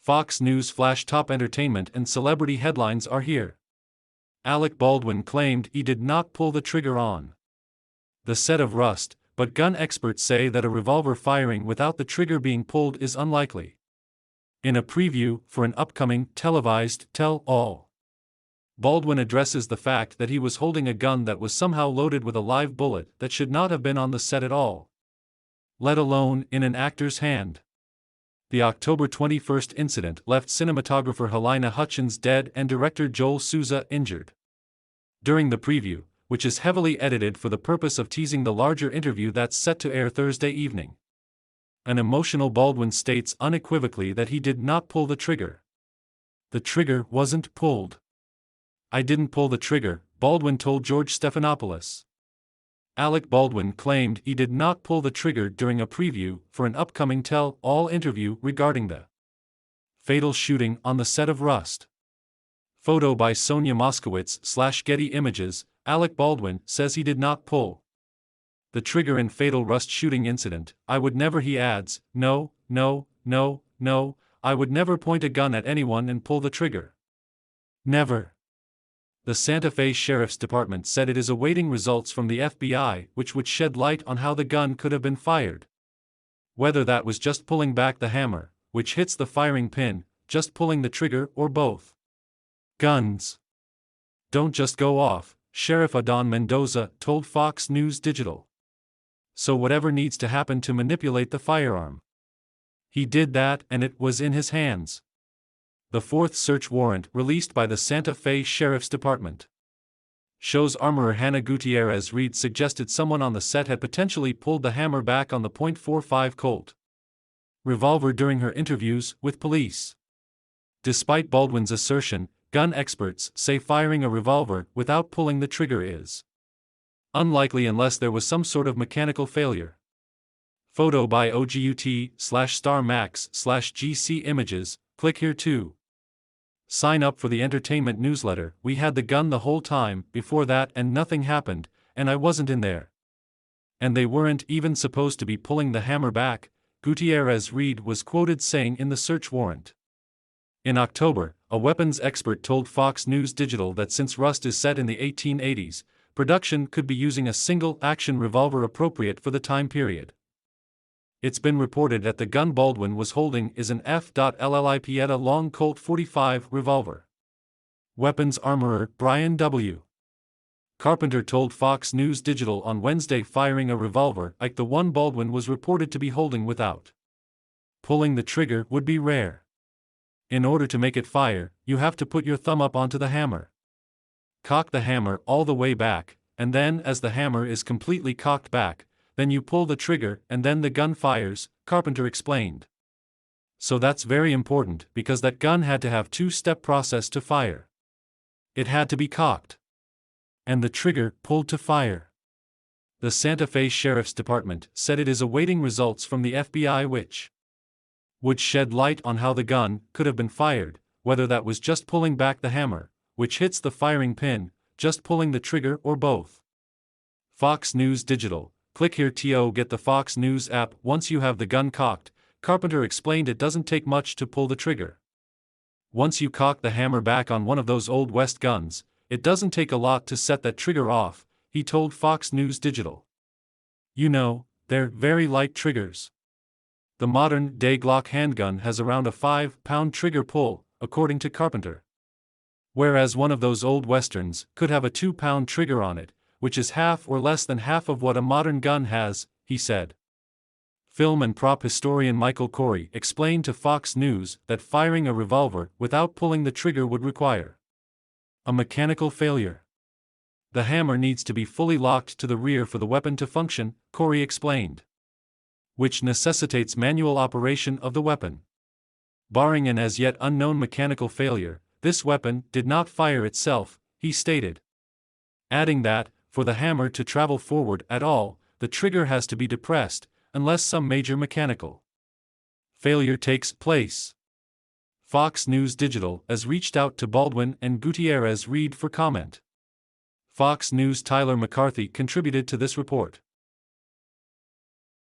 Fox News Flash top entertainment and celebrity headlines are here. Alec Baldwin claimed he did not pull the trigger on the set of Rust, but gun experts say that a revolver firing without the trigger being pulled is unlikely. In a preview for an upcoming televised tell-all, Baldwin addresses the fact that he was holding a gun that was somehow loaded with a live bullet that should not have been on the set at all, let alone in an actor's hand. The October 21 incident left cinematographer Helena Hutchins dead and director Joel Souza injured. During the preview, which is heavily edited for the purpose of teasing the larger interview that's set to air Thursday evening, an emotional Baldwin states unequivocally that he did not pull the trigger. The trigger wasn't pulled. I didn't pull the trigger, Baldwin told George Stephanopoulos. Alec Baldwin claimed he did not pull the trigger during a preview for an upcoming tell-all interview regarding the fatal shooting on the set of Rust. Photo by Sonia Moskowitz/Getty Images. Alec Baldwin says he did not pull the trigger in fatal Rust shooting incident. I would never, he adds, no, I would never point a gun at anyone and pull the trigger. Never. The Santa Fe Sheriff's Department said it is awaiting results from the FBI which would shed light on how the gun could have been fired. Whether that was just pulling back the hammer, which hits the firing pin, just pulling the trigger, or both. Guns don't just go off, Sheriff Adon Mendoza told Fox News Digital. So whatever needs to happen to manipulate the firearm, he did that and it was in his hands. The fourth search warrant released by the Santa Fe Sheriff's Department shows armorer Hannah Gutierrez Reed suggested someone on the set had potentially pulled the hammer back on the .45 Colt revolver during her interviews with police. Despite Baldwin's assertion, gun experts say firing a revolver without pulling the trigger is unlikely unless there was some sort of mechanical failure. Photo by OGUT/Star Max/GC Images. Click here to sign up for the entertainment newsletter. We had the gun the whole time before that and nothing happened, and I wasn't in there. And they weren't even supposed to be pulling the hammer back, Gutierrez Reed was quoted saying in the search warrant. In October, a weapons expert told Fox News Digital that since Rust is set in the 1880s, production could be using a single-action revolver appropriate for the time period. It's been reported that the gun Baldwin was holding is an F.LL Pieta long Colt 45 revolver. Weapons armorer Brian W. Carpenter told Fox News Digital on Wednesday firing a revolver like the one Baldwin was reported to be holding without pulling the trigger would be rare. In order to make it fire, you have to put your thumb up onto the hammer, cock the hammer all the way back, and then as the hammer is completely cocked back, then you pull the trigger and then the gun fires, Carpenter explained. So that's very important because that gun had to have two-step process to fire. It had to be cocked and the trigger pulled to fire. The Santa Fe Sheriff's Department said it is awaiting results from the FBI which would shed light on how the gun could have been fired, whether that was just pulling back the hammer, which hits the firing pin, just pulling the trigger, or both. Fox News Digital. Click here to get the Fox News app. Once you have the gun cocked, Carpenter explained it doesn't take much to pull the trigger. Once you cock the hammer back on one of those Old West guns, it doesn't take a lot to set that trigger off, he told Fox News Digital. You know, they're very light triggers. The modern-day Glock handgun has around a 5-pound trigger pull, according to Carpenter. Whereas one of those old Westerns could have a 2-pound trigger on it, which is half or less than half of what a modern gun has, he said. Film and prop historian Michael Corey explained to Fox News that firing a revolver without pulling the trigger would require a mechanical failure. The hammer needs to be fully locked to the rear for the weapon to function, Corey explained, which necessitates manual operation of the weapon. Barring an as yet unknown mechanical failure, this weapon did not fire itself, he stated. Adding that, for the hammer to travel forward at all, the trigger has to be depressed, unless some major mechanical failure takes place. Fox News Digital has reached out to Baldwin and Gutierrez Reed for comment. Fox News' Tyler McCarthy contributed to this report.